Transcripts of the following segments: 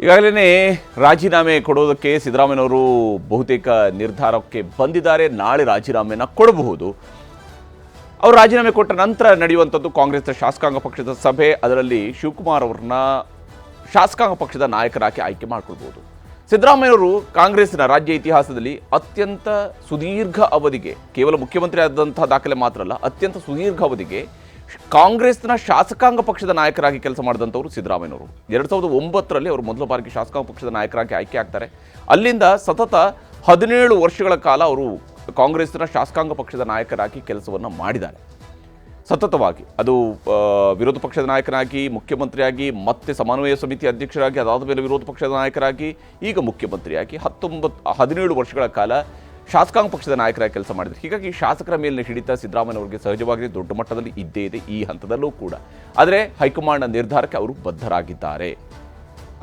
ಈಗಾಗಲೇ ರಾಜೀನಾಮೆ ಕೊಡೋದಕ್ಕೆ ಸಿದ್ದರಾಮಯ್ಯನವರು ಬಹುತೇಕ ನಿರ್ಧಾರಕ್ಕೆ ಬಂದಿದ್ದಾರೆ. ನಾಳೆ ರಾಜೀನಾಮೆಯನ್ನು ಕೊಡಬಹುದು. ಅವರು ರಾಜೀನಾಮೆ ಕೊಟ್ಟ ನಂತರ ನಡೆಯುವಂಥದ್ದು ಕಾಂಗ್ರೆಸ್ನ ಶಾಸಕಾಂಗ ಪಕ್ಷದ ಸಭೆ. ಅದರಲ್ಲಿ ಶಿವಕುಮಾರ್ ಅವರನ್ನ ಶಾಸಕಾಂಗ ಪಕ್ಷದ ನಾಯಕರಾಗಿ ಆಯ್ಕೆ ಮಾಡಿಕೊಳ್ಬಹುದು. ಸಿದ್ದರಾಮಯ್ಯನವರು ಕಾಂಗ್ರೆಸ್ನ ರಾಜ್ಯ ಇತಿಹಾಸದಲ್ಲಿ ಅತ್ಯಂತ ಸುದೀರ್ಘ ಅವಧಿಗೆ, ಕೇವಲ ಮುಖ್ಯಮಂತ್ರಿ ಆದಂತಹ ದಾಖಲೆ ಮಾತ್ರ ಅಲ್ಲ, ಅತ್ಯಂತ ಸುದೀರ್ಘ ಅವಧಿಗೆ ಕಾಂಗ್ರೆಸ್ನ ಶಾಸಕಾಂಗ ಪಕ್ಷದ ನಾಯಕರಾಗಿ ಕೆಲಸ ಮಾಡಿದಂಥವರು ಸಿದ್ದರಾಮಯ್ಯನವರು. 2009ರಲ್ಲಿ ಅವರು ಮೊದಲ ಬಾರಿಗೆ ಶಾಸಕಾಂಗ ಪಕ್ಷದ ನಾಯಕರಾಗಿ ಆಯ್ಕೆ ಆಗ್ತಾರೆ. ಅಲ್ಲಿಂದ ಸತತ 17 ವರ್ಷಗಳ ಕಾಲ ಅವರು ಕಾಂಗ್ರೆಸ್ನ ಶಾಸಕಾಂಗ ಪಕ್ಷದ ನಾಯಕರಾಗಿ ಕೆಲಸವನ್ನು ಮಾಡಿದ್ದಾರೆ. ಸತತವಾಗಿ ಅದು ವಿರೋಧ ಪಕ್ಷದ ನಾಯಕನಾಗಿ, ಮುಖ್ಯಮಂತ್ರಿಯಾಗಿ, ಮತ್ತೆ ಸಮನ್ವಯ ಸಮಿತಿ ಅಧ್ಯಕ್ಷರಾಗಿ, ಅದಾದ ಮೇಲೆ ವಿರೋಧ ಪಕ್ಷದ ನಾಯಕರಾಗಿ, ಈಗ ಮುಖ್ಯಮಂತ್ರಿಯಾಗಿ 17 ವರ್ಷಗಳ ಕಾಲ ಶಾಸಕಾಂಗ ಪಕ್ಷದ ನಾಯಕರಾಗಿ ಕೆಲಸ ಮಾಡಿದ್ರು. ಹೀಗಾಗಿ ಶಾಸಕರ ಮೇಲಿನ ಹಿಡಿತ ಸಿದ್ದರಾಮಯ್ಯನವರಿಗೆ ಸಹಜವಾಗಿ ದೊಡ್ಡ ಮಟ್ಟದಲ್ಲಿ ಇದ್ದೇ ಇದೆ, ಈ ಹಂತದಲ್ಲೂ ಕೂಡ. ಆದರೆ ಹೈಕಮಾಂಡ್ನ ನಿರ್ಧಾರಕ್ಕೆ ಅವರು ಬದ್ಧರಾಗಿದ್ದಾರೆ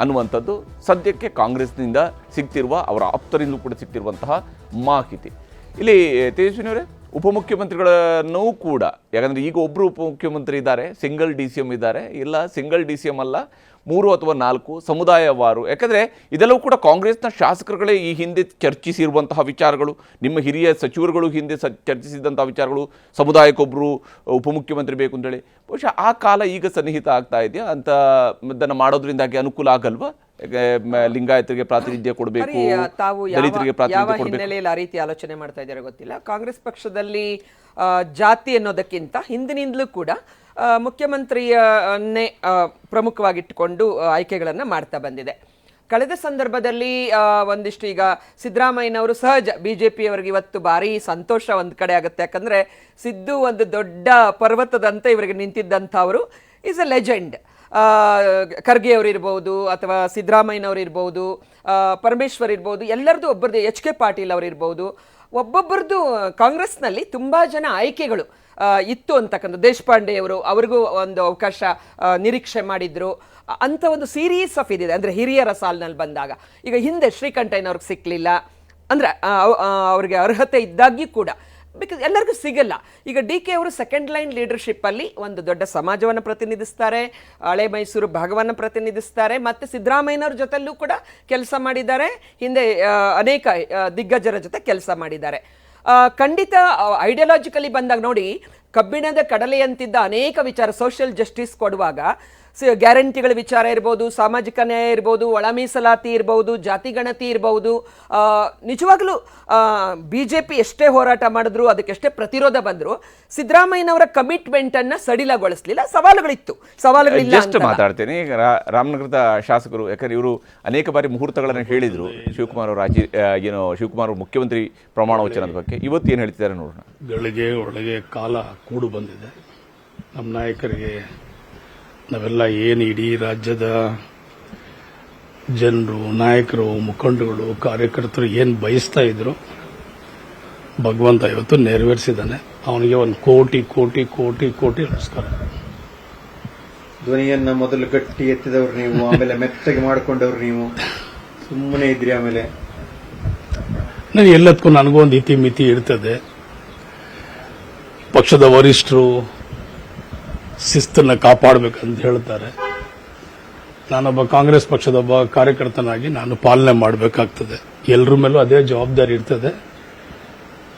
ಅನ್ನುವಂಥದ್ದು ಸದ್ಯಕ್ಕೆ ಕಾಂಗ್ರೆಸ್ನಿಂದ ಸಿಗ್ತಿರುವ, ಅವರ ಆಪ್ತರಿಂದಲೂ ಕೂಡ ಸಿಗ್ತಿರುವಂತಹ ಮಾಹಿತಿ. ಇಲ್ಲಿ ತೇಜಸ್ವಿನಿಯವರೇ, ಉಪಮುಖ್ಯಮಂತ್ರಿಗಳನ್ನೂ ಕೂಡ, ಯಾಕಂದರೆ ಈಗ ಒಬ್ಬರು ಉಪಮುಖ್ಯಮಂತ್ರಿ ಇದ್ದಾರೆ, ಸಿಂಗಲ್ DCM ಇದ್ದಾರೆ, ಇಲ್ಲ ಸಿಂಗಲ್ DCM ಅಲ್ಲ, 3 ಅಥವಾ 4 ಸಮುದಾಯವಾರು. ಯಾಕಂದರೆ ಇದೆಲ್ಲವೂ ಕೂಡ ಕಾಂಗ್ರೆಸ್ನ ಶಾಸಕರುಗಳೇ ಈ ಹಿಂದೆ ಚರ್ಚಿಸಿರುವಂತಹ ವಿಚಾರಗಳು, ನಿಮ್ಮ ಹಿರಿಯ ಸಚಿವರುಗಳು ಹಿಂದೆ ಚರ್ಚಿಸಿದಂತಹ ವಿಚಾರಗಳು. ಸಮುದಾಯಕ್ಕೊಬ್ಬರು ಉಪಮುಖ್ಯಮಂತ್ರಿ ಬೇಕು ಅಂತೇಳಿ ಬಹುಶಃ ಆ ಕಾಲ ಈಗ ಸನ್ನಿಹಿತ ಆಗ್ತಾ ಇದೆಯಾ ಅಂತ ಇದನ್ನು ಮಾಡೋದ್ರಿಂದಾಗಿ ಅನುಕೂಲ ಆಗಲ್ವಾ? ಲಿಂಗಾಯತರಿಗೆ ಪ್ರಾತಿನಿಧ್ಯ ಕೊಡಬೇಕು, ದಲಿತರಿಗೆ ಪ್ರಾತಿನಿಧ್ಯ ಕೊಡಬೇಕು. ಆ ರೀತಿ ಆಲೋಚನೆ ಮಾಡ್ತಾ ಇದ್ದಾರೆ ಗೊತ್ತಿಲ್ಲ. ಕಾಂಗ್ರೆಸ್ ಪಕ್ಷದಲ್ಲಿ ಜಾತಿ ಅನ್ನೋದಕ್ಕಿಂತ ಹಿಂದಿನಿಂದಲೂ ಕೂಡ ಮುಖ್ಯಮಂತ್ರಿಯನ್ನೇ ಪ್ರಮುಖವಾಗಿಟ್ಟುಕೊಂಡು ಆಯ್ಕೆಗಳನ್ನು ಮಾಡ್ತಾ ಬಂದಿದೆ. ಕಳೆದ ಸಂದರ್ಭದಲ್ಲಿ ಒಂದಿಷ್ಟು ಈಗ ಸಿದ್ದರಾಮಯ್ಯನವರು ಸಹಜ BJPಯವರಿಗೆ ಇವತ್ತು ಭಾರಿ ಸಂತೋಷ ಒಂದು ಕಡೆ ಆಗುತ್ತೆ. ಯಾಕಂದರೆ ಸಿದ್ದು ಒಂದು ದೊಡ್ಡ ಪರ್ವತದಂತೆ ಇವರಿಗೆ ನಿಂತಿದ್ದಂಥವರು ಈಸ್ ಅ ಲೆಜೆಂಡ್. ಖರ್ಗೆ ಅವರು ಇರ್ಬೋದು, ಅಥವಾ ಸಿದ್ದರಾಮಯ್ಯನವರು ಇರ್ಬೋದು, ಪರಮೇಶ್ವರ್ ಇರ್ಬೋದು, ಎಲ್ಲರದು ಒಬ್ಬರದ್ದು HK ಪಾಟೀಲ್ ಅವರು ಇರ್ಬೋದು, ಒಬ್ಬೊಬ್ಬರದ್ದು ಕಾಂಗ್ರೆಸ್ನಲ್ಲಿ ತುಂಬ ಜನ ಆಯ್ಕೆಗಳು ಇತ್ತು ಅಂತಕ್ಕಂಥ. ದೇಶಪಾಂಡೆ ಅವರು, ಅವ್ರಿಗೂ ಒಂದು ಅವಕಾಶ ನಿರೀಕ್ಷೆ ಮಾಡಿದ್ರು ಅಂತ ಒಂದು ಸೀರೀಸ್ ಆಫ್ ಇದಿದೆ. ಅಂದರೆ ಹಿರಿಯರ ಸಾಲಿನಲ್ಲಿ ಬಂದಾಗ ಈಗ ಹಿಂದೆ ಶ್ರೀಕಂಠಯ್ಯನವ್ರಿಗೆ ಸಿಕ್ಕಲಿಲ್ಲ ಅಂದರೆ ಅವ್ರಿಗೆ ಅರ್ಹತೆ ಇದ್ದಾಗ್ಯೂ ಕೂಡ, ಬಿಕಾಸ್ ಎಲ್ಲರಿಗೂ ಸಿಗಲ್ಲ. ಈಗ DK ಅವರು ಸೆಕೆಂಡ್ ಲೈನ್ ಲೀಡರ್ಶಿಪ್ಪಲ್ಲಿ ಒಂದು ದೊಡ್ಡ ಸಮಾಜವನ್ನು ಪ್ರತಿನಿಧಿಸ್ತಾರೆ, ಹಳೆ ಮೈಸೂರು ಭಾಗವನ್ನು ಪ್ರತಿನಿಧಿಸ್ತಾರೆ, ಮತ್ತು ಸಿದ್ದರಾಮಯ್ಯನವ್ರ ಜೊತೆಲ್ಲೂ ಕೂಡ ಕೆಲಸ ಮಾಡಿದ್ದಾರೆ, ಹಿಂದೆ ಅನೇಕ ದಿಗ್ಗಜರ ಜೊತೆ ಕೆಲಸ ಮಾಡಿದ್ದಾರೆ. ಖಂಡಿತ ಐಡಿಯಾಲಜಿಕಲಿ ಬಂದಾಗ ನೋಡಿ, ಕಬ್ಬಿಣದ ಕಡಲೆಯಂತಿದ್ದ ಅನೇಕ ವಿಚಾರ, ಸೋಷಿಯಲ್ ಜಸ್ಟಿಸ್ ಕೊಡುವಾಗ ಗ್ಯಾರಂಟಿಗಳ ವಿಚಾರ ಇರ್ಬೋದು, ಸಾಮಾಜಿಕ ನ್ಯಾಯ ಇರ್ಬೋದು, ಒಳ ಮೀಸಲಾತಿ ಇರ್ಬೋದು, ಜಾತಿ ಗಣತಿ ಇರ್ಬೋದು, ನಿಜವಾಗ್ಲೂ BJP ಎಷ್ಟೇ ಹೋರಾಟ ಮಾಡಿದ್ರು, ಅದಕ್ಕೆಷ್ಟೇ ಪ್ರತಿರೋಧ ಬಂದ್ರು, ಸಿದ್ದರಾಮಯ್ಯನವರ ಕಮಿಟ್ಮೆಂಟನ್ನು ಸಡಿಲಗೊಳಿಸಲಿಲ್ಲ. ಸವಾಲುಗಳಿತ್ತು, ಸವಾಲುಗಳಿಲ್ಲ. ಜಸ್ಟ್ ಮಾತಾಡ್ತೇನೆ. ಈಗ ರಾಮನಗರದ ಶಾಸಕರು, ಯಾಕಂದ್ರೆ ಇವರು ಅನೇಕ ಬಾರಿ ಮುಹೂರ್ತಗಳನ್ನು ಹೇಳಿದ್ರು, ಶಿವಕುಮಾರ್ ಅವರು ಶಿವಕುಮಾರ್ ಅವರು ಮುಖ್ಯಮಂತ್ರಿ ಪ್ರಮಾಣ ವಚನದ ಬಗ್ಗೆ ಇವತ್ತು ಏನು ಹೇಳ್ತಿದ್ದಾರೆ ನೋಡೋಣ. ಗಳಿಗೆ ಒಳಗೆ ಕಾಲ ಕೂಡು ಬಂದಿದೆ. ನಮ್ಮ ನಾಯಕರಿಗೆ ನಾವೆಲ್ಲ ಏನು ಇಡೀ ರಾಜ್ಯದ ಜನರು, ನಾಯಕರು, ಮುಖಂಡಗಳು, ಕಾರ್ಯಕರ್ತರು ಏನು ಬಯಸ್ತಾ ಇದ್ರು, ಭಗವಂತ ಇವತ್ತು ನೆರವೇರಿಸಿದ್ದಾನೆ. ಅವನಿಗೆ 1 ಕೋಟಿ ಕೋಟಿ ಕೋಟಿ ಕೋಟಿ ನಮಸ್ಕಾರ. ಧ್ವನಿಯನ್ನ ಮೊದಲು ಗಟ್ಟಿ ಎತ್ತಿದವರು ನೀವು, ಆಮೇಲೆ ಮೆತ್ತಗೆ ಮಾಡಿಕೊಂಡವ್ರು ನೀವು, ಸುಮ್ಮನೆ ಇದ್ರಿ. ಆಮೇಲೆ ನಾನು ಎಲ್ಲದಕ್ಕೂ ನನಗೂ ಒಂದು ಇತಿಮಿತಿ ಇರ್ತದೆ. ಪಕ್ಷದ ವರಿಷ್ಠರು ಶಿಸ್ತನ್ನು ಕಾಪಾಡಬೇಕಂತ ಹೇಳ್ತಾರೆ. ನಾನೊಬ್ಬ ಕಾಂಗ್ರೆಸ್ ಪಕ್ಷದ ಒಬ್ಬ ಕಾರ್ಯಕರ್ತನಾಗಿ ನಾನು ಪಾಲನೆ ಮಾಡಬೇಕಾಗ್ತದೆ. ಎಲ್ಲರ ಮೇಲೂ ಅದೇ ಜವಾಬ್ದಾರಿ ಇರ್ತದೆ.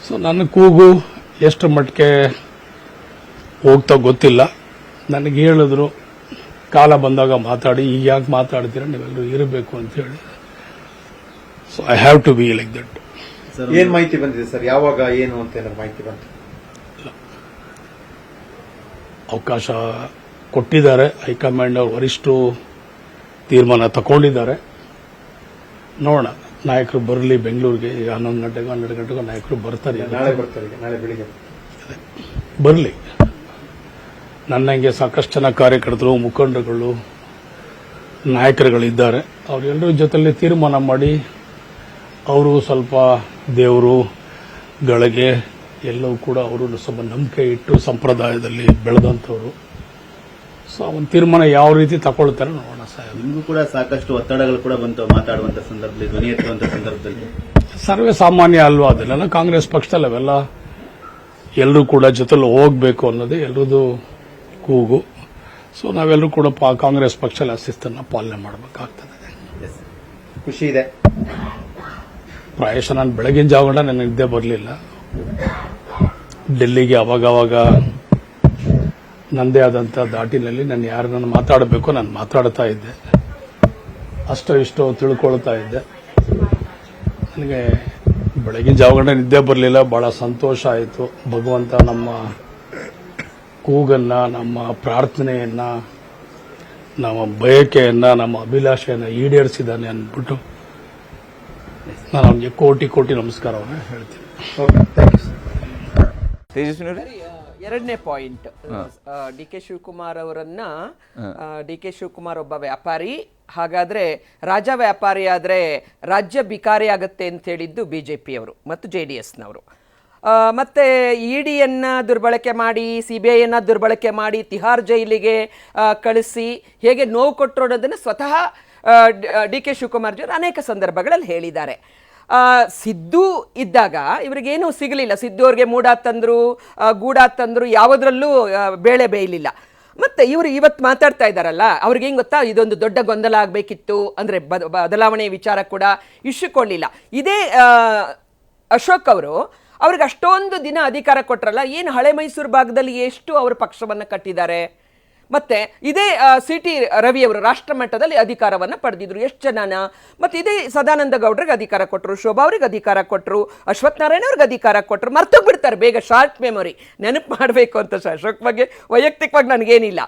ಸೊ ನನ್ನ ಕೂಗು ಎಷ್ಟು ಮಟ್ಟಿಗೆ ಹೋಗ್ತಾ ಗೊತ್ತಿಲ್ಲ. ನನಗೆ ಹೇಳಿದ್ರು, ಕಾಲ ಬಂದಾಗ ಮಾತಾಡಿ, ಈಗ ಯಾಕೆ ಮಾತಾಡ್ತೀರಾ, ನೀವೆಲ್ಲರೂ ಇರಬೇಕು ಅಂತ ಹೇಳಿ. So I have to be like that. ಏನ್ ಮಾಹಿತಿ ಬಂದಿದೆ ಸರ್? ಯಾವಾಗ ಏನು ಅಂತ ಏನಾದ್ರು ಮಾಹಿತಿ ಬಂತು? ಅವಕಾಶ ಕೊಟ್ಟಿದ್ದಾರೆ ಹೈಕಮಾಂಡ್, ಅವರು ವರಿಷ್ಠರು ತೀರ್ಮಾನ ತಗೊಂಡಿದ್ದಾರೆ. ನೋಡೋಣ, ನಾಯಕರು ಬರಲಿ ಬೆಂಗಳೂರಿಗೆ. ಈಗ 11 ಗಂಟೆಗೂ 12 ಗಂಟೆಗೂ ನಾಯಕರು ಬರ್ತಾರೆ. ನಾಳೆ ಬರ್ತಾರೆ, ನಾಳೆ ಬೆಳಿಗ್ಗೆ ಬರಲಿ. ನನ್ನಂಗೆ ಸಾಕಷ್ಟು ಜನ ಕಾರ್ಯಕರ್ತರು, ಮುಖಂಡರುಗಳು, ನಾಯಕರುಗಳಿದ್ದಾರೆ. ಅವರೆಲ್ಲರ ಜೊತೆಲಿ ತೀರ್ಮಾನ ಮಾಡಿ, ಅವರು ಸ್ವಲ್ಪ ದೇವರು ಗಳಿಗೆ ಎಲ್ಲವೂ ಕೂಡ ಅವರು ಸ್ವಲ್ಪ ನಂಬಿಕೆ ಇಟ್ಟು ಸಂಪ್ರದಾಯದಲ್ಲಿ ಬೆಳೆದಂಥವ್ರು. ಸೊ ಒಂದು ತೀರ್ಮಾನ ಯಾವ ರೀತಿ ತಗೊಳ್ತಾರೆ ನೋಡೋಣ ಸಾಹೇಬ್. ನಿಮಗೂ ಕೂಡ ಸಾಕಷ್ಟು ಒತ್ತಡಗಳು ಕೂಡ ಬಂತು ಮಾತಾಡುವಂತ ಸಂದರ್ಭದಲ್ಲಿ, ಧ್ವನಿ ಎತ್ತುವಂತ ಸಂದರ್ಭದಲ್ಲಿ. ಸರ್ವೇ ಸಾಮಾನ್ಯ ಅಲ್ವಾ ಅದೆಲ್ಲ. ಕಾಂಗ್ರೆಸ್ ಪಕ್ಷದಲ್ಲಿ ಅವೆಲ್ಲ ಎಲ್ಲರೂ ಕೂಡ ಜೊತೆಲಿ ಹೋಗಬೇಕು ಅನ್ನೋದೇ ಎಲ್ಲರದು ಕೂಗು. ಸೊ ನಾವೆಲ್ಲರೂ ಕೂಡ ಕಾಂಗ್ರೆಸ್ ಪಕ್ಷದ ಶಿಸ್ತನ್ನು ಪಾಲನೆ ಮಾಡಬೇಕಾಗ್ತದೆ. ಖುಷಿ ಇದೆ. ಪ್ರಾಯಶಃ ನಾನು ಬೆಳಗಿನ ಜಾವಗಂಡ ನನಗೆ ನಿದ್ದೆ ಬರಲಿಲ್ಲ. ಡೆಲ್ಲಿಗೆ ಅವಾಗವಾಗ ನಂದೇ ಆದಂಥ ದಾಟಿನಲ್ಲಿ ನಾನು ಯಾರನ್ನ ಮಾತಾಡಬೇಕು ನಾನು ಮಾತಾಡ್ತಾ ಇದ್ದೆ. ಅಷ್ಟೋ ಇಷ್ಟೋ ತಿಳ್ಕೊಳ್ತಾ ಇದ್ದೆ. ನನಗೆ ಬೆಳಗಿನ ಜಾವಗಂಡ ನಿದ್ದೆ ಬರಲಿಲ್ಲ. ಬಹಳ ಸಂತೋಷ ಆಯಿತು. ಭಗವಂತ ನಮ್ಮ ಕೂಗನ್ನ, ನಮ್ಮ ಪ್ರಾರ್ಥನೆಯನ್ನ, ನಮ್ಮ ಬಯಕೆಯನ್ನ, ನಮ್ಮ ಅಭಿಲಾಷೆಯನ್ನ ಈಡೇರಿಸಿದ್ದಾನೆ ಅಂದ್ಬಿಟ್ಟು ನಾನು ಅವನಿಗೆ ಕೋಟಿ ಕೋಟಿ ನಮಸ್ಕಾರವನ್ನು ಹೇಳ್ತೀನಿ. ತೇಜಸ್ವಿನಿ ಅವರೇ, ಎರಡನೇ ಪಾಯಿಂಟ್, ಡಿ ಕೆ ಶಿವಕುಮಾರ್ ಅವರನ್ನ, ಡಿ ಕೆ ಶಿವಕುಮಾರ್ ಒಬ್ಬ ವ್ಯಾಪಾರಿ, ಹಾಗಾದ್ರೆ ರಾಜ ವ್ಯಾಪಾರಿ ಆದ್ರೆ ರಾಜ್ಯ ಬಿಕಾರಿ ಆಗತ್ತೆ ಅಂತ ಹೇಳಿದ್ದು ಬಿಜೆಪಿಯವರು ಮತ್ತು JDSನವರು. ಮತ್ತೆ ಇಡಿಯನ್ನ ದುರ್ಬಳಕೆ ಮಾಡಿ, CBIಯನ್ನ ದುರ್ಬಳಕೆ ಮಾಡಿ ತಿಹಾರ್ ಜೈಲಿಗೆ ಕಳಿಸಿ ಹೇಗೆ ನೋವು ಕೊಟ್ಟರು ಅನ್ನೋದನ್ನು ಸ್ವತಃ ಡಿ ಕೆ ಶಿವಕುಮಾರ್ ಜಿಯವರು ಅನೇಕ ಸಂದರ್ಭಗಳಲ್ಲಿ ಹೇಳಿದ್ದಾರೆ. ಸಿದ್ದು ಇದ್ದಾಗ ಇವರಿಗೇನು ಸಿಗಲಿಲ್ಲ. ಸಿದ್ದು ಅವ್ರಿಗೆ ಮೂಡಾ ತಂದ್ರು, ಗೂಡಾ ತಂದ್ರು, ಯಾವುದ್ರಲ್ಲೂ ಬೇಳೆ ಬೇಯಲಿಲ್ಲ. ಮತ್ತೆ ಇವರು ಇವತ್ತು ಮಾತಾಡ್ತಾ ಇದ್ದಾರಲ್ಲ, ಅವ್ರಿಗೆ ಹೆಂಗೆ ಗೊತ್ತಾ, ಇದೊಂದು ದೊಡ್ಡ ಗೊಂದಲ ಆಗಬೇಕಿತ್ತು ಅಂದರೆ ಬದಲಾವಣೆ ವಿಚಾರ ಕೂಡ ಇಶ್ಯೂಕೊಳ್ಳಿಲ್ಲ. ಇದೇ ಅಶೋಕ್ ಅವರು ಅವ್ರಿಗೆ ಅಷ್ಟೊಂದು ದಿನ ಅಧಿಕಾರ ಕೊಟ್ಟರಲ್ಲ, ಏನು ಹಳೆ ಮೈಸೂರು ಭಾಗದಲ್ಲಿ ಎಷ್ಟು ಅವರ ಪಕ್ಷವನ್ನು ಕಟ್ಟಿದ್ದಾರೆ. ಮತ್ತೆ ಇದೇ CT ರವಿ ಅವರು ರಾಷ್ಟ್ರ ಮಟ್ಟದಲ್ಲಿ ಅಧಿಕಾರವನ್ನು ಪಡೆದಿದ್ರು, ಎಷ್ಟು ಜನನ. ಮತ್ತೆ ಇದೇ ಸದಾನಂದ ಗೌಡ್ರಿಗೆ ಅಧಿಕಾರ ಕೊಟ್ಟರು, ಶೋಭಾ ಅವ್ರಿಗೆ ಅಧಿಕಾರ ಕೊಟ್ಟರು, ಅಶ್ವಥ್ ನಾರಾಯಣ ಅವ್ರಿಗೆ ಅಧಿಕಾರ ಕೊಟ್ಟರು. ಮರ್ತೋಗ್ಬಿಡ್ತಾರೆ ಬೇಗ, ಶಾರ್ಟ್ ಮೆಮೊರಿ, ನೆನಪು ಮಾಡಬೇಕು ಅಂತ. ಅಶೋಕ್ ಬಗ್ಗೆ ವೈಯಕ್ತಿಕವಾಗಿ ನನಗೇನಿಲ್ಲ.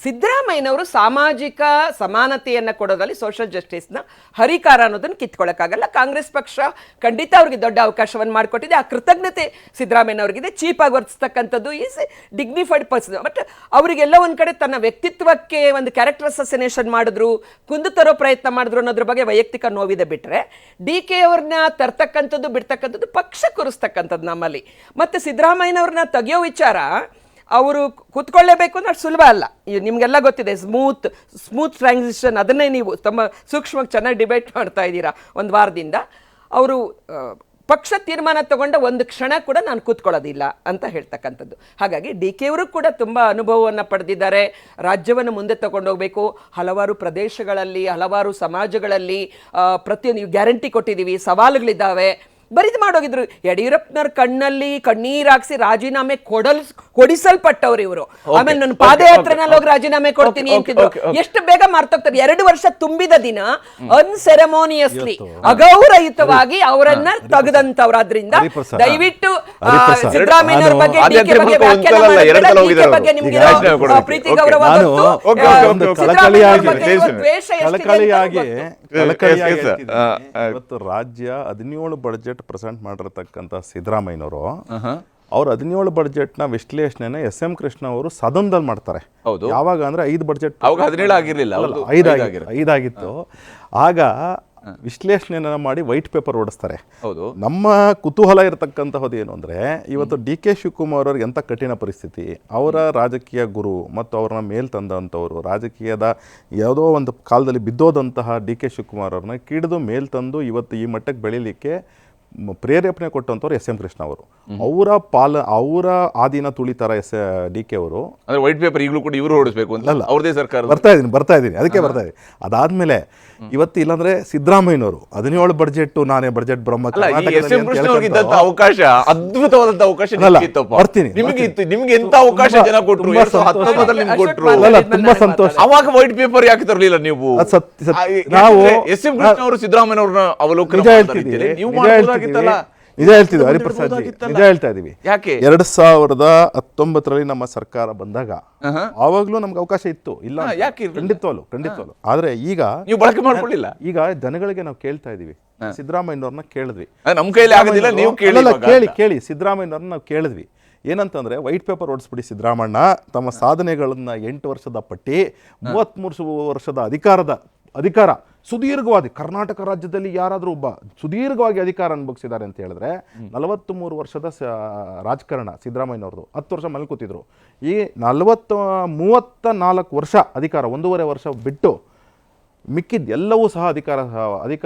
ಸಿದ್ದರಾಮಯ್ಯನವರು ಸಾಮಾಜಿಕ ಸಮಾನತೆಯನ್ನು ಕೊಡೋದ್ರಲ್ಲಿ, ಸೋಷಿಯಲ್ ಜಸ್ಟಿಸ್ನ ಹರಿಕಾರ ಅನ್ನೋದನ್ನು ಕಿತ್ಕೊಳ್ಳೋಕ್ಕಾಗಲ್ಲ. ಕಾಂಗ್ರೆಸ್ ಪಕ್ಷ ಖಂಡಿತ ಅವ್ರಿಗೆ ದೊಡ್ಡ ಅವಕಾಶವನ್ನು ಮಾಡಿಕೊಟ್ಟಿದೆ. ಆ ಕೃತಜ್ಞತೆ ಸಿದ್ದರಾಮಯ್ಯನವ್ರಿಗಿದೆ. ಚೀಪಾಗಿ ವರ್ತಿಸ್ತಕ್ಕಂಥದ್ದು ಈಸ್ ಡಿಗ್ನಿಫೈಡ್ ಪರ್ಸನ್. ಬಟ್ ಅವರಿಗೆಲ್ಲ ಒಂದು ಕಡೆ ತನ್ನ ವ್ಯಕ್ತಿತ್ವಕ್ಕೆ ಒಂದು ಕ್ಯಾರೆಕ್ಟರ್ ಅಸಸಿನೇಷನ್ ಮಾಡಿದ್ರು, ಕುಂದು ತರೋ ಪ್ರಯತ್ನ ಮಾಡಿದ್ರು ಅನ್ನೋದ್ರ ಬಗ್ಗೆ ವೈಯಕ್ತಿಕ ನೋವಿದೆ. ಬಿಟ್ಟರೆ DK ಅವ್ರನ್ನ ತರ್ತಕ್ಕಂಥದ್ದು ಬಿಡ್ತಕ್ಕಂಥದ್ದು ಪಕ್ಷ ಕೂರಿಸ್ತಕ್ಕಂಥದ್ದು ನಮ್ಮಲ್ಲಿ. ಮತ್ತು ಸಿದ್ದರಾಮಯ್ಯನವ್ರನ್ನ ತೆಗೆಯೋ ವಿಚಾರ ಅವರು ಕೂತ್ಕೊಳ್ಳೇಬೇಕು ಅಂದ್ರೆ ಅಷ್ಟು ಸುಲಭ ಅಲ್ಲ. ನಿಮಗೆಲ್ಲ ಗೊತ್ತಿದೆ, ಸ್ಮೂತ್ ಟ್ರಾನ್ಸಿಷನ್, ಅದನ್ನೇ ನೀವು ತುಂಬ ಸೂಕ್ಷ್ಮವಾಗಿ ಚೆನ್ನಾಗಿ ಡಿಬೇಟ್ ಮಾಡ್ತಾ ಇದ್ದೀರಾ ಒಂದು ವಾರದಿಂದ. ಅವರು ಪಕ್ಷ ತೀರ್ಮಾನ ತಗೊಂಡ ಒಂದು ಕ್ಷಣ ಕೂಡ ನಾನು ಕೂತ್ಕೊಳ್ಳೋದಿಲ್ಲ ಅಂತ ಹೇಳ್ತಕ್ಕಂಥದ್ದು. ಹಾಗಾಗಿ DK ಅವರು ಕೂಡ ತುಂಬ ಅನುಭವವನ್ನು ಪಡೆದಿದ್ದಾರೆ. ರಾಜ್ಯವನ್ನು ಮುಂದೆ ತಗೊಂಡೋಗ್ಬೇಕು. ಹಲವಾರು ಪ್ರದೇಶಗಳಲ್ಲಿ, ಹಲವಾರು ಸಮಾಜಗಳಲ್ಲಿ ಪ್ರತಿಯೊಂದು ಗ್ಯಾರಂಟಿ ಕೊಟ್ಟಿದ್ದೀವಿ, ಸವಾಲುಗಳಿದ್ದಾವೆ. ಬರಿದು ಮಾಡೋಗಿದ್ರು. ಯಡಿಯೂರಪ್ಪನವ್ರ ಕಣ್ಣಲ್ಲಿ ಕಣ್ಣೀರಾಕ್ಸಿ ರಾಜೀನಾಮೆ ಕೊಡಿಸಲ್ಪಟ್ಟವ್ರು ಇವರು. ಆಮೇಲೆ ನಾನು ಪಾದಯಾತ್ರೆನಲ್ಲಿ ಹೋಗಿ ರಾಜೀನಾಮೆ ಕೊಡ್ತೀನಿ ಅಂತಿದ್ರು. ಎಷ್ಟು ಬೇಗ ಮಾರ್ತೋಗ್ತಾರೆ. 2 ವರ್ಷ ತುಂಬಿದ ದಿನ ಅನ್ಸೆರೆಮೋನಿಯಸ್ಲಿ, ಅಗೌರವಯುತವಾಗಿ ಅವರನ್ನ ತೆಗೆದಂತವ್ರಾದ್ರಿಂದ ದಯವಿಟ್ಟು ಸಿದ್ದರಾಮಯ್ಯನವ್ರ ಬಗ್ಗೆ ಬಗ್ಗೆ ನಿಮ್ಗೆ ಪ್ರೀತಿ ಗೌರವ ಇವತ್ತು ರಾಜ್ಯ 17 ಬಜೆಟ್ ಪ್ರೆಸೆಂಟ್ ಮಾಡಿರ್ತಕ್ಕಂಥ ಸಿದ್ದರಾಮಯ್ಯನವರು ಅವ್ರ 17 ಬಜೆಟ್ನ ವಿಶ್ಲೇಷಣೆನ SM ಕೃಷ್ಣ ಅವರು ಸದನದಲ್ಲಿ ಮಾಡ್ತಾರೆ. ಯಾವಾಗ ಅಂದ್ರೆ 5 ಬಜೆಟ್ 17 ಆಗಿರ್ಲಿಲ್ಲ, 5 ಆಗಿತ್ತು. ಆಗ ವಿಶ್ಲೇಷಣೆಯನ್ನ ಮಾಡಿ ವೈಟ್ ಪೇಪರ್ ಓಡಿಸ್ತಾರೆ. ನಮ್ಮ ಕುತೂಹಲ ಇರತಕ್ಕಂತಹದ್ದು ಏನು ಅಂದ್ರೆ, ಇವತ್ತು DK ಶಿವಕುಮಾರ್ ಅವ್ರಿಗೆ ಎಂಥ ಕಠಿಣ ಪರಿಸ್ಥಿತಿ, ಅವರ ರಾಜಕೀಯ ಗುರು ಮತ್ತು ಅವ್ರನ್ನ ಮೇಲ್ ತಂದಂಥವ್ರು, ರಾಜಕೀಯದ ಯಾವುದೋ ಒಂದು ಕಾಲದಲ್ಲಿ ಬಿದ್ದೋದಂತಹ DK ಶಿವಕುಮಾರ್ ಅವ್ರನ್ನ ಕಿಡಿದು ಮೇಲ್ ತಂದು ಇವತ್ತು ಈ ಮಟ್ಟಕ್ಕೆ ಬೆಳೀಲಿಕ್ಕೆ ಪ್ರೇರೇಪಣೆ ಕೊಟ್ಟಂತವ್ರು SM ಕೃಷ್ಣ ಅವರು. ಅವರ ಆದಿನ ತುಳಿತಾರ DK ಅವರು. ಅಂದ್ರೆ ವೈಟ್ ಪೇಪರ್ ಈಗಲೂ ಕೂಡ ಇವರು ಹೊಡಿಸಬೇಕು ಅಂತ ಅವ್ರದೇ ಸರ್ಕಾರ. ಬರ್ತಾ ಇದ್ದೀನಿ ಅದಕ್ಕೆ ಬರ್ತಾ ಇದ್ದೀನಿ. ಅದಾದ್ಮೇಲೆ ಇವತ್ತು ಇಲ್ಲಾಂದ್ರೆ ಸಿದ್ದರಾಮಯ್ಯನವರು 17 ಬಜೆಟ್ ನಾನೇ ಬಜೆಟ್ ಬ್ರಹ್ಮ ಅವಕಾಶ, ಅದ್ಭುತವಾದಂತ ಅವಕಾಶ ಬರ್ತೀನಿ. ನಿಮ್ಗೆ ಎಂತ ಅವಕಾಶ ಜನ ಕೊಟ್ಟರು, 2019 ಕೊಟ್ಟರು. ತುಂಬಾ ಸಂತೋಷ. ಅವಾಗ ವೈಟ್ ಪೇಪರ್ ಯಾಕೆ ತರಲಿಲ್ಲ ನೀವು? ನಾವು SM ಕೃಷ್ಣ ಅವರು ಸಿದ್ದರಾಮಯ್ಯ ಅವ್ರನ್ನ ಅವಲೋಕನ ನಿಜ ಹೇಳ್ತಿದ್ವಿ ಹರಿಪ್ರಸಾದ್ ಜಿ, ನಿಜ ಹೇಳ್ತಾ ಇದೀವಿ. ಯಾಕೆ 2019ರಲ್ಲಿ ನಮ್ಮ ಸರ್ಕಾರ ಬಂದಾಗ ಆವಾಗ್ಲೂ ನಮ್ಗೆ ಅವಕಾಶ ಇತ್ತು, ಇಲ್ಲ ಖಂಡಿತವಾಗ್ಲು. ಆದ್ರೆ ಈಗ ನೀವು ಬಳಕೆ ಮಾಡ್ಕೊಳ್ಳಿಲ್ಲ. ಈಗ ಜನಗಳಿಗೆ ನಾವು ಕೇಳ್ತಾ ಇದೀವಿ, ಸಿದ್ದರಾಮಯ್ಯನವ್ರನ್ನ ಕೇಳಿದ್ವಿ. ನಮ್ ಕೈಲಿ ಆಗೋದಿಲ್ಲ, ನೀವು ಕೇಳಿ ಸಿದ್ದರಾಮಯ್ಯನವ್ರನ್ನ ನಾವು ಕೇಳಿದ್ವಿ. ಏನಂತಂದ್ರೆ ವೈಟ್ ಪೇಪರ್ ಓಡಿಸ್ಬಿಡಿ ಸಿದ್ದರಾಮಣ್ಣ, ತಮ್ಮ ಸಾಧನೆಗಳನ್ನ 8 ವರ್ಷದ ಪಟ್ಟಿ, 33 ವರ್ಷದ ಅಧಿಕಾರ ಸುದೀರ್ಘವಾಗಿ ಕರ್ನಾಟಕ ರಾಜ್ಯದಲ್ಲಿ ಯಾರಾದರೂ ಒಬ್ಬ ಸುದೀರ್ಘವಾಗಿ ಅಧಿಕಾರ ಅನುಭವಿಸಿದ್ದಾರೆ ಅಂತ ಹೇಳಿದ್ರೆ 43 ವರ್ಷದ ರಾಜಕಾರಣ ಸಿದ್ದರಾಮಯ್ಯನವ್ರದ್ದು. 10 ವರ್ಷ ಮನೆ ಕೂತಿದ್ರು. ಈ 34 ವರ್ಷ ಅಧಿಕಾರ, 1.5 ವರ್ಷ ಬಿಟ್ಟು ಮಿಕ್ಕಿದ ಎಲ್ಲವೂ ಸಹ ಅಧಿಕಾರ ಮನೇಲಿ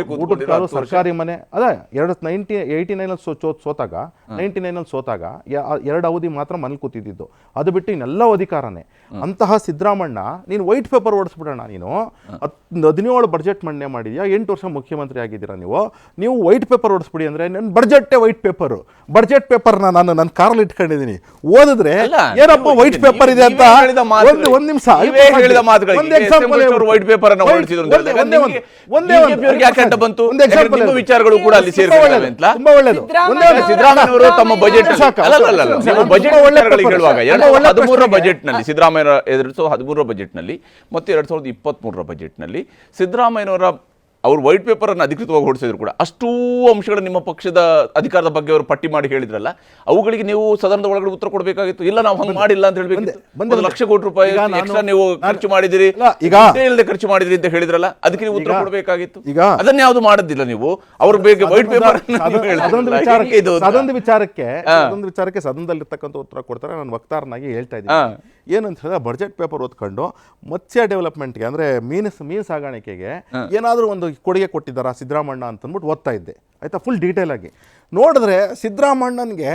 ಕೂತ್ಕೊಂಡಿರೋ ಗೂಟುಕಾರು 10 ವರ್ಷ. ಸರ್ಕಾರಿ ಮನೆ ಅದೇ 89 ಸೋತಾಗ 99 ಸೋತಾಗ 2 ಅವಧಿ ಮಾತ್ರ ಮನೇಲಿ ಕೂತಿದ್ದು. ಅದು ಬಿಟ್ಟು ಇನ್ನೆಲ್ಲ ಅಧಿಕಾರನೇ. ಅಂತಹ ಸಿದ್ದರಾಮಣ್ಣ ನೀನು ವೈಟ್ ಪೇಪರ್ ಓಡಿಸ್ಬಿಡೋಣ. ನೀನು 17 ಬಡ್ಜೆಟ್ ಮಂಡನೆ ಮಾಡಿದ್ಯಾ, 8 ವರ್ಷ ಮುಖ್ಯಮಂತ್ರಿ ಆಗಿದ್ದೀರಾ. ನೀವು ವೈಟ್ ಪೇಪರ್ ಓಡಿಸ್ಬಿಡಿ ಅಂದ್ರೆ ನನ್ನ ಬಡ್ಜೆಟ್ಟೇ ವೈಟ್ ಪೇಪರ್. ಬಡ್ಜೆಟ್ ಪೇಪರ್ನ ನಾನು ನನ್ನ ಕಾರಲ್ಲಿ ಇಟ್ಕೊಂಡಿದ್ದೀನಿ. ಓದಿದ್ರೆ ಏನಪ್ಪ ವೈಟ್ ಪೇಪರ್ ಇದೆ ಅಂತ ಒಂದು ನಿಮಿಷ ಹೇಳಿದ ಮಾತುಗಳಿಗೆ ವೈಟ್ ಪೇಪರ್ ಅನ್ನು ಹೊರಡಿಸಿದ್ರು ಯಾಕಂತ ಬಂತು. ನಿಮ್ಮ ವಿಚಾರಗಳು ಕೂಡ ಅಲ್ಲಿ ಸೇರಿಕೊಳ್ಳುತ್ತವೆ ಅಂತ. ತುಂಬಾ ಒಳ್ಳೆಯದು. ಸಿದ್ದರಾಮಯ್ಯ ಅವರು ತಮ್ಮ ಬಜೆಟ್ ಬಜೆಟ್ ಹೇಳುವಾಗ 2013 ಬಜೆಟ್ ನಲ್ಲಿ ಸಿದ್ದರಾಮಯ್ಯ 2013 ಬಜೆಟ್ ನಲ್ಲಿ ಮತ್ತು 2023 ಬಜೆಟ್ ನಲ್ಲಿ ಸಿದ್ದರಾಮಯ್ಯನವರ ಅವರು ವೈಟ್ ಪೇಪರ್ ಅನ್ನು ಅಧಿಕೃತವಾಗಿ ಹೊರಡಿಸಿದ್ರು ಕೂಡ ಅಷ್ಟೂ ಅಂಶಗಳು ನಿಮ್ಮ ಪಕ್ಷದ ಅಧಿಕಾರದ ಬಗ್ಗೆ ಅವರು ಪಟ್ಟಿ ಮಾಡಿ ಹೇಳಿದ್ರಲ್ಲ, ಅವುಗಳಿಗೆ ನೀವು ಸದನದ ಒಳಗಡೆ ಉತ್ತರ ಕೊಡಬೇಕಾಗಿತ್ತು. ಇಲ್ಲ ನಾವು ಹಂಗೆ ಮಾಡಿಲ್ಲ ಅಂತ ಹೇಳ್ಬೇಕಿತ್ತು. 1 ಲಕ್ಷ ಕೋಟಿ ರೂಪಾಯಿ ಎಕ್ಸ್ಟ್ರಾ ನೀವು ಖರ್ಚು ಮಾಡಿದಿರಿ, ಇಲ್ಲದೆ ಖರ್ಚು ಮಾಡಿದ್ರಿ ಅಂತ ಹೇಳಿದ್ರಲ್ಲ, ಅದಕ್ಕೆ ನೀವು ಉತ್ತರ ಕೊಡಬೇಕಾಗಿತ್ತು. ಅದನ್ನ ಯಾವುದು ಮಾಡೋದಿಲ್ಲ ನೀವು. ಅವ್ರ ಬೇಗ ವೈಟ್ ಪೇಪರ್ ಅದೊಂದು ವಿಚಾರಕ್ಕೆ ಸದನದಲ್ಲಿರ್ತಕ್ಕಂಥ ಉತ್ತರ ಕೊಡ್ತಾರೆ. ನಾನು ವಕ್ತಾರನಾಗಿ ಹೇಳ್ತಾ ಇದ್ದೀನಿ ಏನಂತ ಹೇಳಿದ್ರೆ, ಬಡ್ಜೆಟ್ ಪೇಪರ್ ಓದ್ಕೊಂಡು ಮತ್ಸ್ಯ ಡೆವಲಪ್ಮೆಂಟ್ಗೆ ಅಂದ್ರೆ ಮೀನು ಸಾಗಾಣಿಕೆಗೆ ಏನಾದರೂ ಒಂದು ಕೊಡುಗೆ ಕೊಟ್ಟಿದ್ದಾರಾ ಸಿದ್ದರಾಮಣ್ಣ ಅಂತಂದ್ಬಿಟ್ಟು ಓದ್ತಾ ಇದ್ದೆ ಆಯ್ತಾ. ಫುಲ್ ಡೀಟೇಲ್ ಆಗಿ ನೋಡಿದ್ರೆ ಸಿದ್ದರಾಮಣ್ಣನ್ಗೆ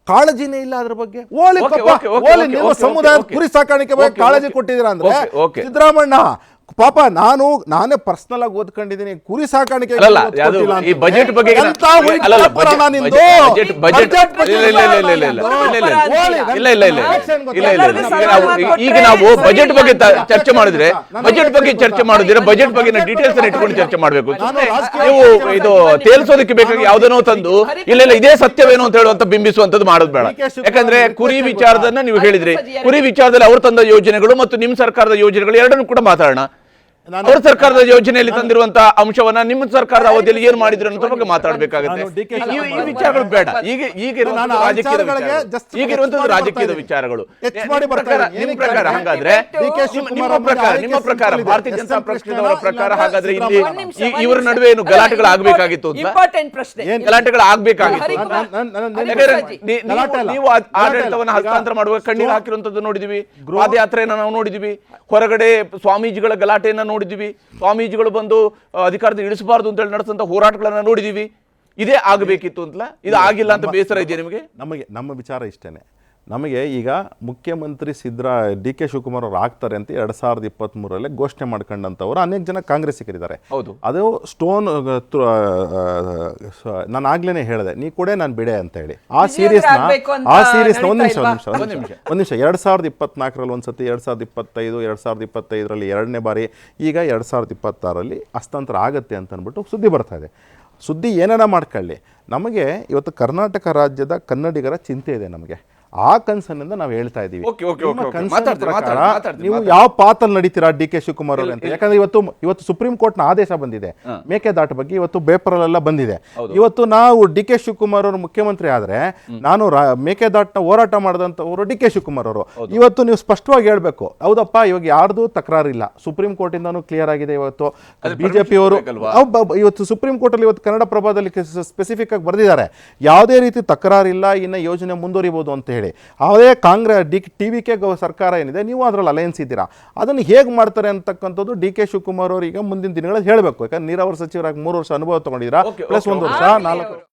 ಕಾಳಜಿನೇ ಇಲ್ಲ ಅದ್ರ ಬಗ್ಗೆ. ನಿಮ್ಮ ಸಮುದಾಯದ ಕುರಿ ಸಾಕಾಣಿಕೆ ಬಗ್ಗೆ ಕಾಳಜಿ ಕೊಟ್ಟಿದ್ದೀರಾ ಅಂದ್ರೆ ಸಿದ್ದರಾಮಣ್ಣ ಪಾಪ ನಾನೇ ಪರ್ಸನಲ್ ಆಗಿ ಓದ್ಕೊಂಡಿದ್ದೀನಿ. ಕುರಿ ಸಾಕಾಣಿಕೆ ಬಜೆಟ್ ಬಗ್ಗೆ ಈಗ ನಾವು ಬಜೆಟ್ ಬಗ್ಗೆ ಚರ್ಚೆ ಮಾಡಿದ್ರೆ ಬಜೆಟ್ ಬಗ್ಗೆ ಡೀಟೇಲ್ಸ್ ಇಟ್ಕೊಂಡು ಚರ್ಚೆ ಮಾಡಬೇಕು. ನೀವು ಇದು ತೇಲ್ಸೋದಕ್ಕೆ ಬೇಕಾಗಿ ಯಾವ್ದನೋ ತಂದು ಇಲ್ಲ ಇದೇ ಸತ್ಯವೇನೋ ಅಂತ ಹೇಳುವಂತ ಬಿಂಬಿಸುವಂತದ್ದು ಮಾಡೋದು ಬೇಡ. ಯಾಕಂದ್ರೆ ಕುರಿ ವಿಚಾರದನ್ನ ನೀವು ಹೇಳಿದ್ರಿ, ಕುರಿ ವಿಚಾರದಲ್ಲಿ ಅವ್ರು ತಂದ ಯೋಜನೆಗಳು ಮತ್ತು ನಿಮ್ ಸರ್ಕಾರದ ಯೋಜನೆಗಳು ಎರಡನ್ನೂ ಕೂಡ ಮಾತಾಡೋಣ. ಅವ್ರ ಸರ್ಕಾರದ ಯೋಜನೆಯಲ್ಲಿ ತಂದಿರುವಂತಹ ಅಂಶವನ್ನ ನಿಮ್ಮ ಸರ್ಕಾರದ ಅವಧಿಯಲ್ಲಿ ಏನ್ ಮಾಡಿದ್ರು ಅನ್ನೋ ಬಗ್ಗೆ ಮಾತಾಡಬೇಕಾಗುತ್ತೆ. ಈ ವಿಚಾರಗಳು ಬೇಡ. ಈಗಿರುವಂತಹ ರಾಜಕೀಯದ ವಿಚಾರಗಳು ನಿಮ್ಮ ಪ್ರಕಾರ ಹಾಗಾದ್ರೆ ನಿಮ್ಮ ಪ್ರಕಾರ ಭಾರತೀಯ ಜನತಾ ಪಕ್ಷದವರ ಪ್ರಕಾರ ಹಾಗಾದ್ರೆ ಇಲ್ಲಿ ಇವರ ನಡುವೆ ಏನು ಗಲಾಟೆಗಳಾಗಬೇಕಾಗಿತ್ತು ಅಂತ ಗಲಾಟೆಗಳಾಗಬೇಕಾಗಿತ್ತು. ನೀವು ಆಡಳಿತವನ್ನ ಹಸ್ತಾಂತರ ಮಾಡುವಾಗ ಕಣ್ಣೀರು ಹಾಕಿರುವಂತದ್ದು ನೋಡಿದೀವಿ, ಪಾದಯಾತ್ರೆಯನ್ನ ನಾವು ನೋಡಿದೀವಿ, ಹೊರಗಡೆ ಸ್ವಾಮೀಜಿಗಳ ಗಲಾಟೆಯನ್ನ ನೋಡಿದೀವಿ, ಸ್ವಾಮೀಜಿಗಳು ಬಂದು ಅಧಿಕಾರದ ಇಳಿಸಬಾರದು ಅಂತ ಹೇಳಿ ನಡೆಸಂತ ಹೋರಾಟಗಳನ್ನ ನೋಡಿದೀವಿ. ಇದೇ ಆಗಬೇಕಿತ್ತು ಅಂತಲ್ಲ, ಇದು ಆಗಿಲ್ಲ ಅಂತ ಬೇಸರ ಇದೆಯಾ ನಿಮಗೆ? ನಮ್ಮ ವಿಚಾರ ಇಷ್ಟೇನೆ. ನಮಗೆ ಈಗ ಮುಖ್ಯಮಂತ್ರಿ DK ಶಿವಕುಮಾರ್ ಅವರು ಆಗ್ತಾರೆ ಅಂತ 2023 ಘೋಷಣೆ ಮಾಡ್ಕೊಂಡಂಥವ್ರು ಅನೇಕ ಜನ ಕಾಂಗ್ರೆಸ್ಸಿಗರಿದ್ದಾರೆ. ಅದು ಸ್ಟೋನ್ ನಾನು ಆಗ್ಲೇ ಹೇಳಿದೆ, ನೀ ಕೂಡ ನಾನು ಬಿಡೆ ಅಂತ ಹೇಳಿ. ಆ ಸೀರೀಸ್ನ ಒಂದು ನಿಮಿಷ 2024 ಒಂದ್ಸತಿ, 2025, 2025 ಎರಡನೇ ಬಾರಿ, ಈಗ 2026 ಹಸ್ತಾಂತರ ಆಗತ್ತೆ ಅಂತ ಅಂದ್ಬಿಟ್ಟು ಸುದ್ದಿ ಬರ್ತಾ ಇದೆ. ಸುದ್ದಿ ಏನಾರ ಮಾಡ್ಕೊಳ್ಳಿ, ನಮಗೆ ಇವತ್ತು ಕರ್ನಾಟಕ ರಾಜ್ಯದ ಕನ್ನಡಿಗರ ಚಿಂತೆ ಇದೆ. ನಮಗೆ ಆ ಕನ್ಸನ್ನಿಂದ ನಾವು ಹೇಳ್ತಾ ಇದ್ದೀವಿ. ನೀವು ಯಾವ ಪಾತಲ್ಲಿ ನಡೀತೀರಾ DK ಶಿವಕುಮಾರ್ ಅವರು ಅಂತ. ಯಾಕಂದ್ರೆ ಇವತ್ತು ಸುಪ್ರೀಂ ಕೋರ್ಟ್ನ ಆದೇಶ ಬಂದಿದೆ ಮೇಕೆದಾಟು ಬಗ್ಗೆ, ಇವತ್ತು ಪೇಪರಲ್ಲೆಲ್ಲ ಬಂದಿದೆ. ಇವತ್ತು ನಾವು DK ಶಿವಕುಮಾರ್ ಅವರು ಮುಖ್ಯಮಂತ್ರಿ ಆದ್ರೆ ನಾನು ಮೇಕೆದಾಟನ ಹೋರಾಟ ಮಾಡಿದಂಥವರು DK ಶಿವಕುಮಾರ್ ಅವರು. ಇವತ್ತು ನೀವು ಸ್ಪಷ್ಟವಾಗಿ ಹೇಳ್ಬೇಕು, ಹೌದಪ್ಪ ಇವಾಗ ಯಾರ್ದು ತಕರಾರಿಲ್ಲ, ಸುಪ್ರೀಂ ಕೋರ್ಟ್ ಇಂದಾನು ಕ್ಲಿಯರ್ ಆಗಿದೆ. ಇವತ್ತು ಬಿಜೆಪಿ ಅವರು ಇವತ್ತು ಸುಪ್ರೀಂ ಕೋರ್ಟ್ ಅಲ್ಲಿ ಇವತ್ತು ಕನ್ನಡ ಪ್ರಭಾದಲ್ಲಿ ಸ್ಪೆಸಿಫಿಕ್ ಆಗಿ ಬರೆದಿದ್ದಾರೆ, ಯಾವುದೇ ರೀತಿ ತಕರಾರಿಲ್ಲ, ಇನ್ನು ಯೋಜನೆ ಮುಂದುವರಿಬಹುದು ಅಂತ ಹೇಳಿ. ಅದೇ ಕಾಂಗ್ರೆಸ್ TVK ಸರ್ಕಾರ ಏನಿದೆ, ನೀವು ಅದರಲ್ಲಿ ಅಲಯನ್ಸ್ ಇದ್ದೀರಾ, ಅದನ್ನು ಹೇಗೆ ಮಾಡ್ತಾರೆ ಅಂತಕ್ಕಂಥದ್ದು DK ಶಿವಕುಮಾರ್ ಅವರು ಈಗ ಮುಂದಿನ ದಿನಗಳಲ್ಲಿ ಹೇಳಬೇಕು. ಯಾಕಂದ್ರೆ ನೀರಾವರಿ ಸಚಿವರಾಗಿ 3 ವರ್ಷ ಅನುಭವ ತಗೊಂಡಿದ್ದೀರಾ, ಪ್ಲಸ್ 1 ವರ್ಷ 4